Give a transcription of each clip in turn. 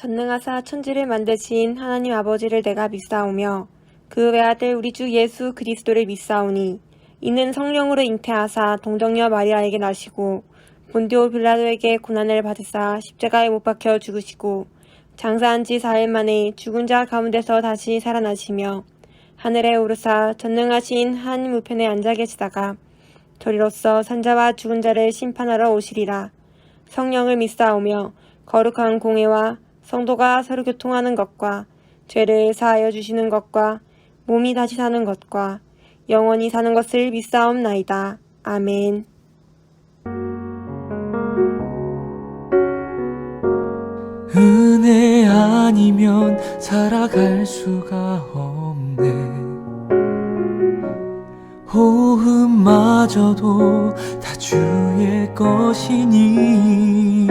전능하사 천지를 만드신 하나님 아버지를 내가 믿사오며 그 외아들 우리 주 예수 그리스도를 믿사오니 이는 성령으로 잉태하사 동정녀 마리아에게 나시고 본디오 빌라도에게 고난을 받으사 십자가에 못 박혀 죽으시고 장사한 지 4일 만에 죽은 자 가운데서 다시 살아나시며 하늘에 오르사 전능하신 하나님 우편에 앉아 계시다가 저리로서 산자와 죽은 자를 심판하러 오시리라. 성령을 믿사오며 거룩한 공회와 성도가 서로 교통하는 것과 죄를 사하여 주시는 것과 몸이 다시 사는 것과 영원히 사는 것을 믿사옵나이다. 아멘. 은혜 아니면 살아갈 수가 없네. 호흡마저도 다 주의 것이니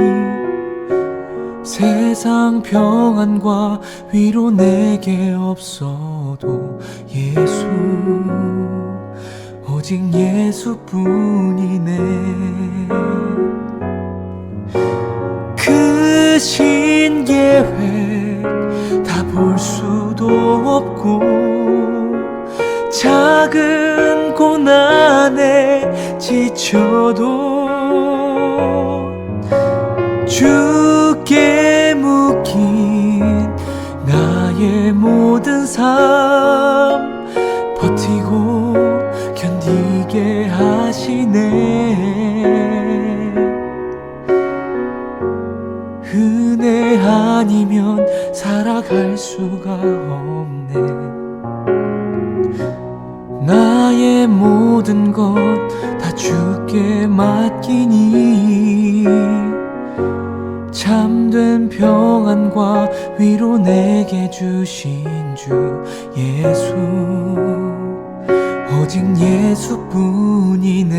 세상 평안과 위로 내게 없어도 예수, 오직 예수뿐이네. 그 신계획 다 볼 수도 없고 작은 고난에 지쳐도 주께 묶인 나의 모든 삶 버티고 견디게 하시네. 은혜 아니면 살아갈 수가 없네. 나의 모든 것 다 주께 맡기니 참된 평안과 위로 내게 주신 주 예수, 오직 예수뿐이네.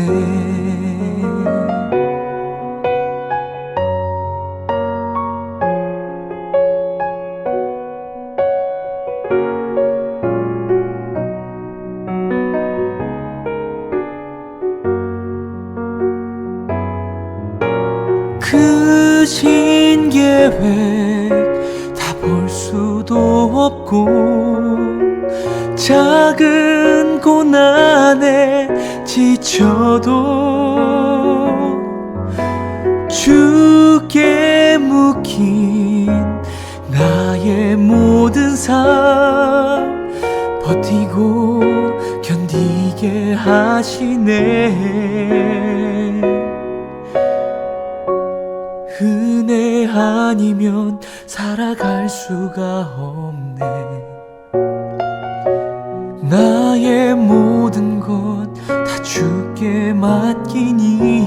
그 신계획 다 볼 수도 없고 작은 고난에 지쳐도 주께 묶인 나의 모든 삶 버티고 견디게 하시네. 은혜 아니면 살아갈 수가 없네. 나의 모든 것 다 주께 맡기니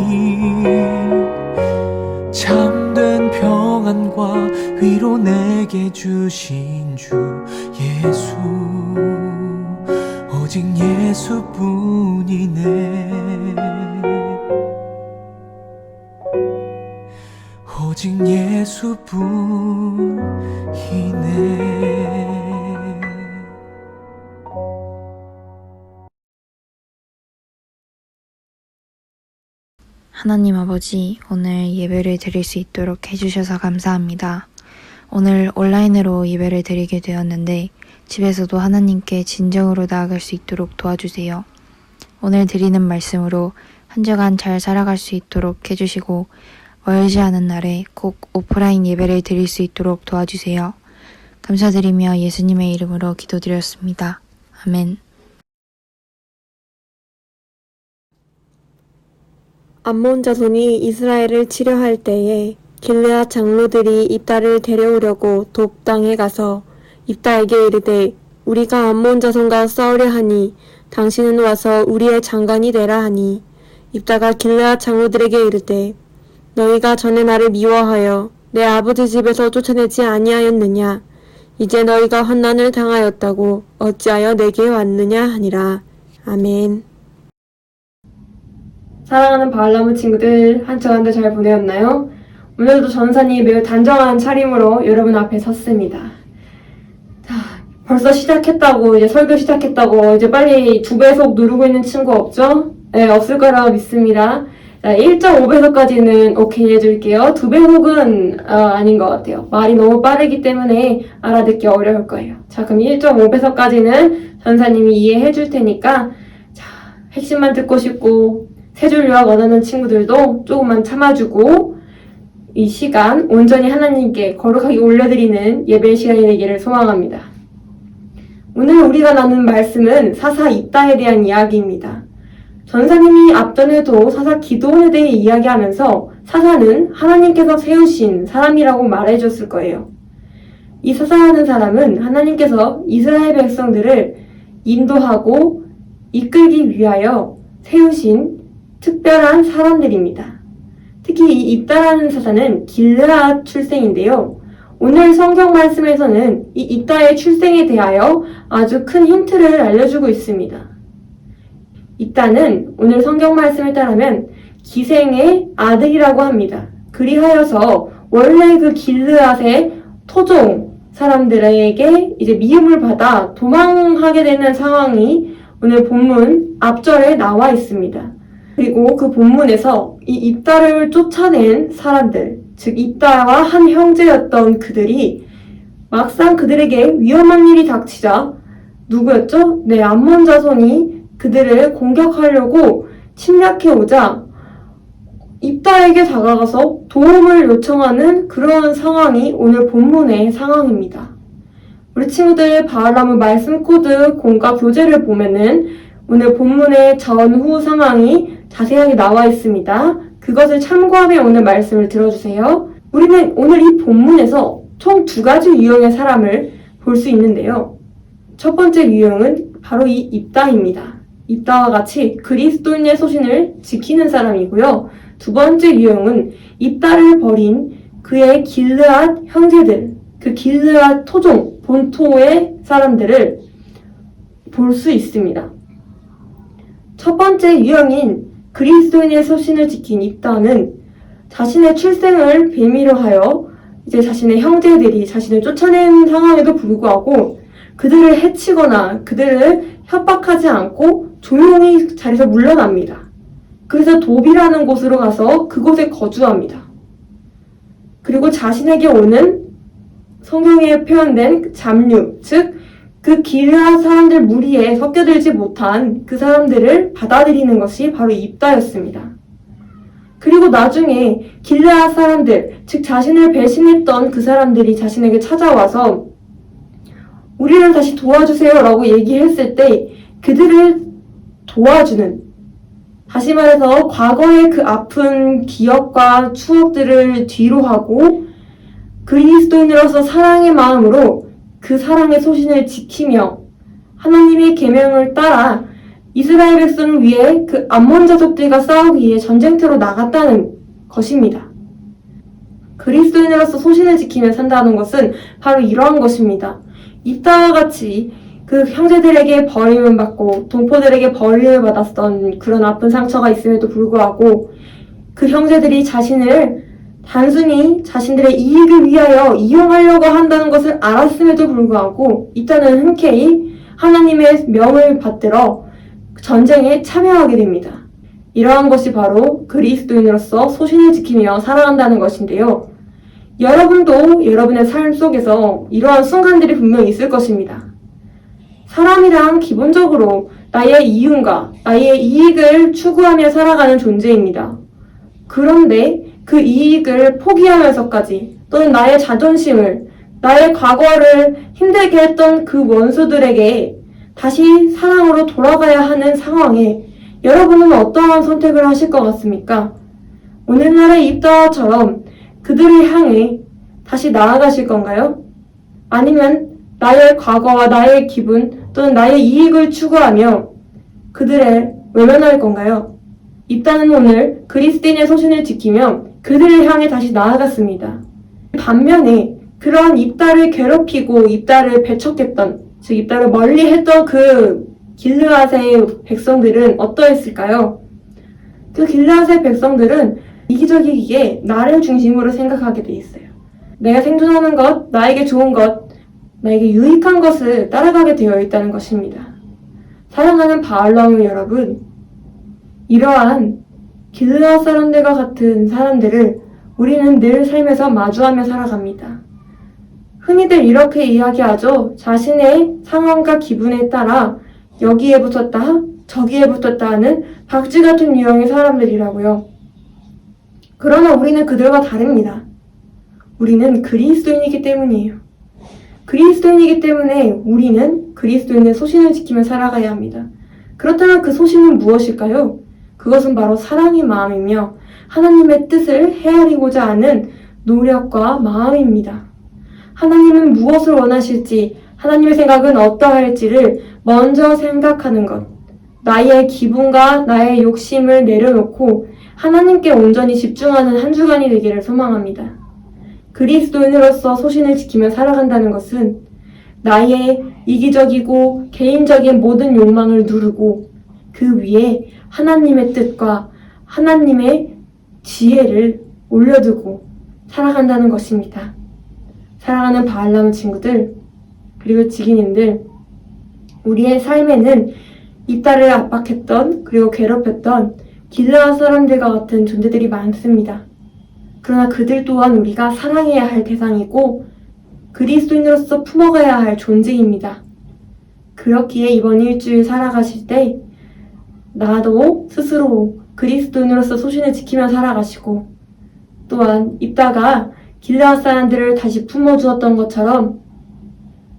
참된 평안과 위로 내게 주신 주 예수, 오직 예수뿐이네. 오직 예수뿐이네. 하나님 아버지, 오늘 예배를 드릴 수 있도록 해주셔서 감사합니다. 오늘 온라인으로 예배를 드리게 되었는데 집에서도 하나님께 진정으로 나아갈 수 있도록 도와주세요. 오늘 드리는 말씀으로 한 주간 잘 살아갈 수 있도록 해주시고 멀지 않은 날에 꼭 오프라인 예배를 드릴 수 있도록 도와주세요. 감사드리며 예수님의 이름으로 기도드렸습니다. 아멘. 암몬 자손이 이스라엘을 치려할 때에 길르앗 장로들이 입다를 데려오려고 돕 땅에 가서 입다에게 이르되 우리가 암몬 자손과 싸우려 하니 당신은 와서 우리의 장관이 되라 하니 입다가 길르앗 장로들에게 이르되 너희가 전에 나를 미워하여 내 아버지 집에서 쫓아내지 아니하였느냐? 이제 너희가 환난을 당하였다고 어찌하여 내게 왔느냐 하니라. 아멘. 사랑하는 바알라무 친구들, 한 주간도 잘 보내었나요? 오늘도 전사님이 매우 단정한 차림으로 여러분 앞에 섰습니다. 자, 벌써 시작했다고, 이제 설교 시작했다고, 이제 빨리 2배속 누르고 있는 친구 없죠? 네, 없을 거라고 믿습니다. 자, 1.5배속까지는 오케이 해줄게요. 2배속은 아닌 것 같아요. 말이 너무 빠르기 때문에 알아듣기 어려울 거예요. 자, 그럼 1.5배속까지는 전사님이 이해해 줄 테니까 자, 핵심만 듣고 싶고 세 줄 요약 원하는 친구들도 조금만 참아주고 이 시간 온전히 하나님께 거룩하게 올려드리는 예배 시간이 되기를 소망합니다. 오늘 우리가 나눈 말씀은 사사 입다에 대한 이야기입니다. 전사님이 앞전에도 사사 기드온에 대해 이야기하면서 사사는 하나님께서 세우신 사람이라고 말해줬을 거예요. 이 사사라는 사람은 하나님께서 이스라엘 백성들을 인도하고 이끌기 위하여 세우신 특별한 사람들입니다. 특히 이 입다라는 사사는 길르앗 출생인데요. 오늘 성경 말씀에서는 이 입다의 출생에 대하여 아주 큰 힌트를 알려주고 있습니다. 입다는 오늘 성경 말씀에 따르면 기생의 아들이라고 합니다. 그리하여서 원래 그 길르앗의 토종 사람들에게 이제 미움을 받아 도망하게 되는 상황이 오늘 본문 앞절에 나와 있습니다. 그리고 그 본문에서 이 입다를 쫓아낸 사람들, 즉 입다와 한 형제였던 그들이 막상 그들에게 위험한 일이 닥치자 누구였죠? 네, 암몬 자손이 그들을 공격하려고 침략해 오자 입다에게 다가가서 도움을 요청하는 그런 상황이 오늘 본문의 상황입니다. 우리 친구들 바알람의 말씀 코드 공과 교재를 보면은 오늘 본문의 전후 상황이 자세하게 나와 있습니다. 그것을 참고하며 오늘 말씀을 들어주세요. 우리는 오늘 이 본문에서 총 2가지 유형의 사람을 볼 수 있는데요. 첫 번째 유형은 바로 이 입다입니다. 입다와 같이 그리스도인의 소신을 지키는 사람이고요. 두 번째 유형은 입다를 버린 그의 길르앗 형제들, 그 길르앗 토종, 본토의 사람들을 볼 수 있습니다. 첫 번째 유형인 그리스도인의 소신을 지킨 입다는 자신의 출생을 빌미로 하여 이제 자신의 형제들이 자신을 쫓아낸 상황에도 불구하고 그들을 해치거나 그들을 협박하지 않고 조용히 자리에서 물러납니다. 그래서 도비라는 곳으로 가서 그곳에 거주합니다. 그리고 자신에게 오는 성경에 표현된 잡류, 즉 그 길르앗 사람들 무리에 섞여들지 못한 그 사람들을 받아들이는 것이 바로 입다였습니다. 그리고 나중에 길르앗 사람들, 즉 자신을 배신했던 그 사람들이 자신에게 찾아와서 우리를 다시 도와주세요 라고 얘기했을 때 그들을 도와주는, 다시 말해서 과거의 그 아픈 기억과 추억들을 뒤로 하고 그리스도인으로서 사랑의 마음으로 그 사랑의 소신을 지키며 하나님의 계명을 따라 이스라엘 백성을 위해 그 암몬 자족들과 싸우기 위해 전쟁터로 나갔다는 것입니다. 그리스도인으로서 소신을 지키며 산다는 것은 바로 이러한 것입니다. 입다와 같이 그 형제들에게 버림을 받고 동포들에게 버림을 받았던 그런 아픈 상처가 있음에도 불구하고 그 형제들이 자신을 단순히 자신들의 이익을 위하여 이용하려고 한다는 것을 알았음에도 불구하고 입다는 흔쾌히 하나님의 명을 받들어 전쟁에 참여하게 됩니다. 이러한 것이 바로 그리스도인으로서 소신을 지키며 살아간다는 것인데요. 여러분도 여러분의 삶 속에서 이러한 순간들이 분명히 있을 것입니다. 사람이란 기본적으로 나의 이윤과 나의 이익을 추구하며 살아가는 존재입니다. 그런데 그 이익을 포기하면서까지 또는 나의 자존심을, 나의 과거를 힘들게 했던 그 원수들에게 다시 사랑으로 돌아가야 하는 상황에 여러분은 어떠한 선택을 하실 것 같습니까? 오늘날의 입다처럼 그들을 향해 다시 나아가실 건가요? 아니면 나의 과거와 나의 기분 또는 나의 이익을 추구하며 그들을 외면할 건가요? 입다는 오늘 그리스도인의 소신을 지키며 그들을 향해 다시 나아갔습니다. 반면에 그러한 입다를 괴롭히고 입다를 배척했던, 즉 입다를 멀리했던 그 길르앗의 백성들은 어떠했을까요? 그 길르앗의 백성들은 이기적이기에 나를 중심으로 생각하게 돼 있어요. 내가 생존하는 것, 나에게 좋은 것, 나에게 유익한 것을 따라가게 되어 있다는 것입니다. 사랑하는 바알람 여러분, 이러한 길르앗 사람들과 같은 사람들을 우리는 늘 삶에서 마주하며 살아갑니다. 흔히들 이렇게 이야기하죠. 자신의 상황과 기분에 따라 여기에 붙었다, 저기에 붙었다 하는 박쥐 같은 유형의 사람들이라고요. 그러나 우리는 그들과 다릅니다. 우리는 그리스도인이기 때문이에요. 그리스도인이기 때문에 우리는 그리스도인의 소신을 지키며 살아가야 합니다. 그렇다면 그 소신은 무엇일까요? 그것은 바로 사랑의 마음이며 하나님의 뜻을 헤아리고자 하는 노력과 마음입니다. 하나님은 무엇을 원하실지, 하나님의 생각은 어떠할지를 먼저 생각하는 것. 나의 기분과 나의 욕심을 내려놓고 하나님께 온전히 집중하는 한 주간이 되기를 소망합니다. 그리스도인으로서 소신을 지키며 살아간다는 것은 나의 이기적이고 개인적인 모든 욕망을 누르고 그 위에 하나님의 뜻과 하나님의 지혜를 올려두고 살아간다는 것입니다. 사랑하는 바알람 친구들, 그리고 지기님들, 우리의 삶에는 입다를 압박했던 그리고 괴롭혔던 길르앗 사람들과 같은 존재들이 많습니다. 그러나 그들 또한 우리가 사랑해야 할 대상이고 그리스도인으로서 품어가야 할 존재입니다. 그렇기에 이번 일주일 살아가실 때 나도 스스로 그리스도인으로서 소신을 지키며 살아가시고 또한 입다가 길르앗 사람들을 다시 품어주었던 것처럼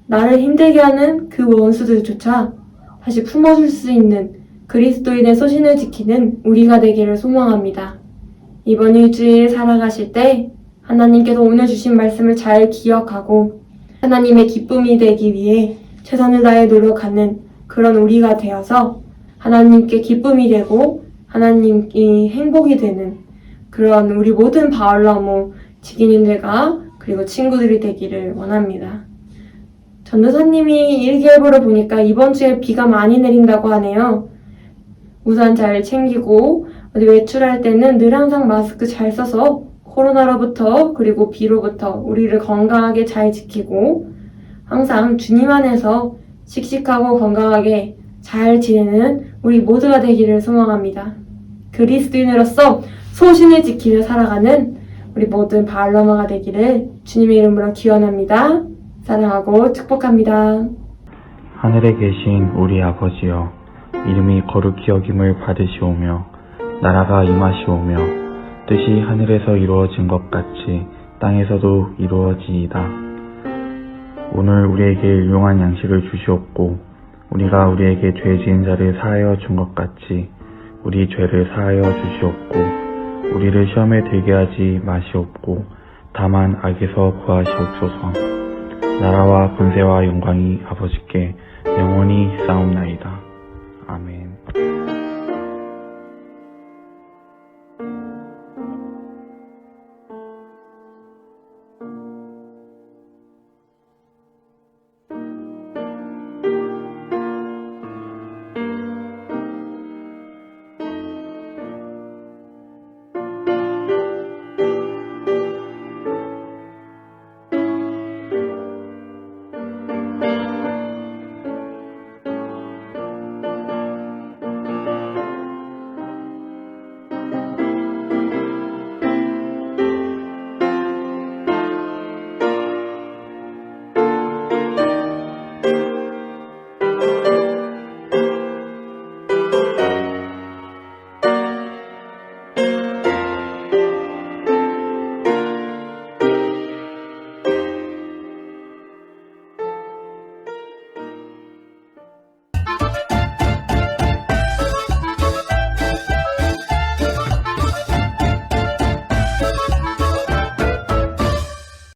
나를 힘들게 하는 그 원수들조차 다시 품어줄 수 있는 그리스도인의 소신을 지키는 우리가 되기를 소망합니다. 이번 일주일 살아가실 때 하나님께서 오늘 주신 말씀을 잘 기억하고 하나님의 기쁨이 되기 위해 최선을 다해 노력하는 그런 우리가 되어서 하나님께 기쁨이 되고 하나님이 행복이 되는 그런 우리 모든 바울나무 지기님들과 그리고 친구들이 되기를 원합니다. 전도사님이 일기예보를 보니까 이번 주에 비가 많이 내린다고 하네요. 우산 잘 챙기고 어디 외출할 때는 늘 항상 마스크 잘 써서 코로나로부터 그리고 비로부터 우리를 건강하게 잘 지키고 항상 주님 안에서 씩씩하고 건강하게 잘 지내는 우리 모두가 되기를 소망합니다. 그리스도인으로서 소신을 지키며 살아가는 우리 모든 바알라마가 되기를 주님의 이름으로 기원합니다. 사랑하고 축복합니다. 하늘에 계신 우리 아버지여, 이름이 거룩히 여김을 받으시오며 나라가 임하시오며 뜻이 하늘에서 이루어진 것 같이 땅에서도 이루어지이다. 오늘 우리에게 일용할 양식을 주시옵고 우리가 우리에게 죄 지은 자를 사하여 준 것 같이 우리 죄를 사하여 주시옵고 우리를 시험에 들게 하지 마시옵고 다만 악에서 구하시옵소서. 나라와 권세와 영광이 아버지께 영원히 쌓옵나이다. 아멘.